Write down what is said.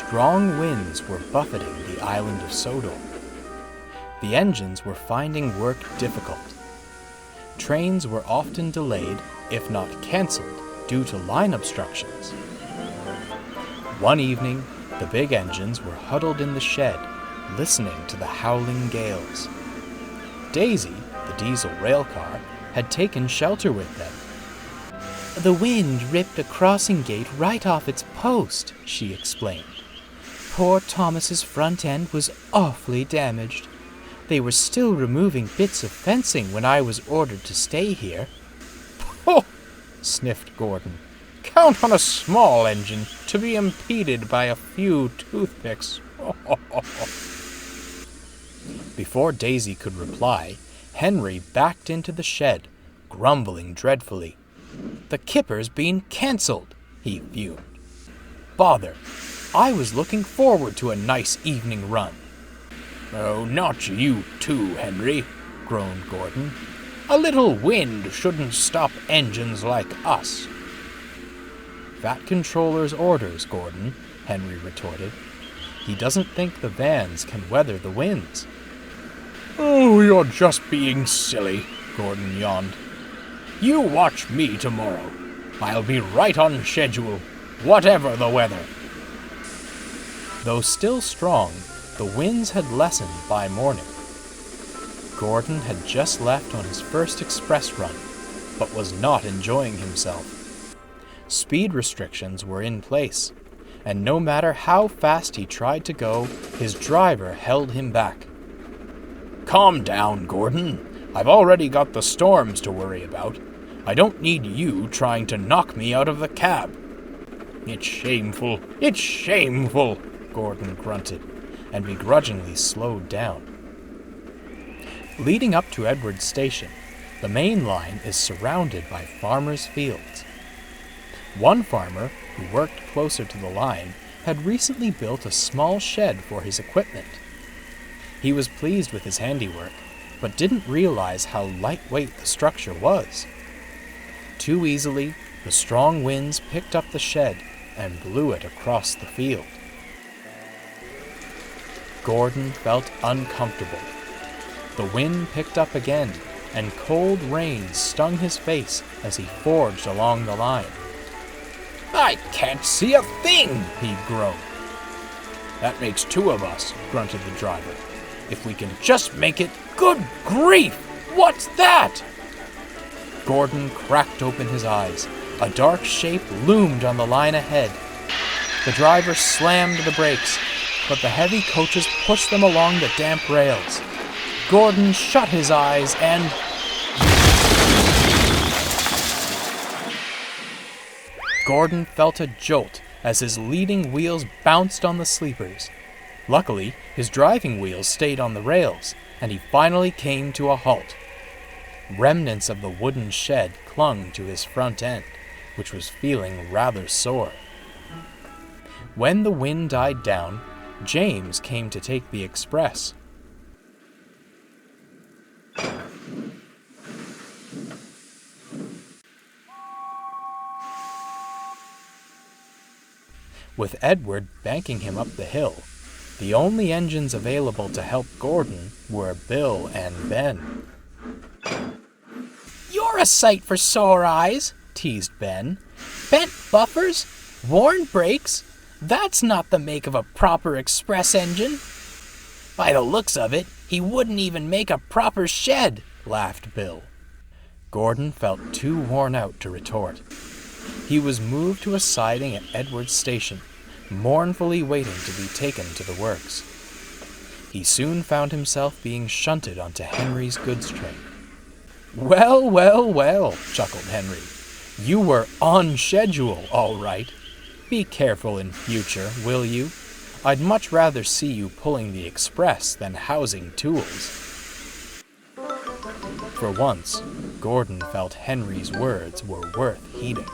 Strong winds were buffeting the island of Shed-ule. The engines were finding work difficult. Trains were often delayed, if not cancelled, due to line obstructions. One evening, the big engines were huddled in the shed, listening to the howling gales. Daisy, the diesel railcar, had taken shelter with them. "The wind ripped a crossing gate right off its post," she explained. "Poor Thomas's front end was awfully damaged. They were still removing bits of fencing when I was ordered to stay here." "Oh," sniffed Gordon. "Count on a small engine to be impeded by a few toothpicks." Before Daisy could reply, Henry backed into the shed, grumbling dreadfully. "The kipper's been cancelled," he fumed. "Bother! I was looking forward to a nice evening run." "Oh, not you too, Henry," groaned Gordon. "A little wind shouldn't stop engines like us." "That controller's orders, Gordon," Henry retorted. "He doesn't think the vans can weather the winds." "Oh, you're just being silly," Gordon yawned. "You watch me tomorrow. I'll be right on schedule, whatever the weather." Though still strong, the winds had lessened by morning. Gordon had just left on his first express run, but was not enjoying himself. Speed restrictions were in place, and no matter how fast he tried to go, his driver held him back. "Calm down, Gordon. I've already got the storms to worry about. I don't need you trying to knock me out of the cab." "It's shameful, it's shameful," Gordon grunted, and begrudgingly slowed down. Leading up to Edward's station, the main line is surrounded by farmers' fields. One farmer, who worked closer to the line, had recently built a small shed for his equipment. He was pleased with his handiwork, but didn't realize how lightweight the structure was. Too easily, the strong winds picked up the shed and blew it across the field. Gordon felt uncomfortable. The wind picked up again, and cold rain stung his face as he forged along the line. "I can't see a thing," he groaned. "That makes two of us," grunted the driver. "If we can just make it—" "Good grief! What's that?" Gordon cracked open his eyes. A dark shape loomed on the line ahead. The driver slammed the brakes, but the heavy coaches pushed them along the damp rails. Gordon shut his eyes and... Gordon felt a jolt as his leading wheels bounced on the sleepers. Luckily, his driving wheels stayed on the rails, and he finally came to a halt. Remnants of the wooden shed clung to his front end, which was feeling rather sore. When the wind died down, James came to take the express. With Edward banking him up the hill, the only engines available to help Gordon were Bill and Ben. "You're a sight for sore eyes," teased Ben. "Bent buffers? Worn brakes? That's not the make of a proper express engine." "By the looks of it, he wouldn't even make a proper shed," laughed Bill. Gordon felt too worn out to retort. He was moved to a siding at Edward's station, mournfully waiting to be taken to the works. He soon found himself being shunted onto Henry's goods train. "Well, well, well," chuckled Henry. "You were on schedule, all right. Be careful in future, will you? I'd much rather see you pulling the express than housing tools." For once, Gordon felt Henry's words were worth heeding.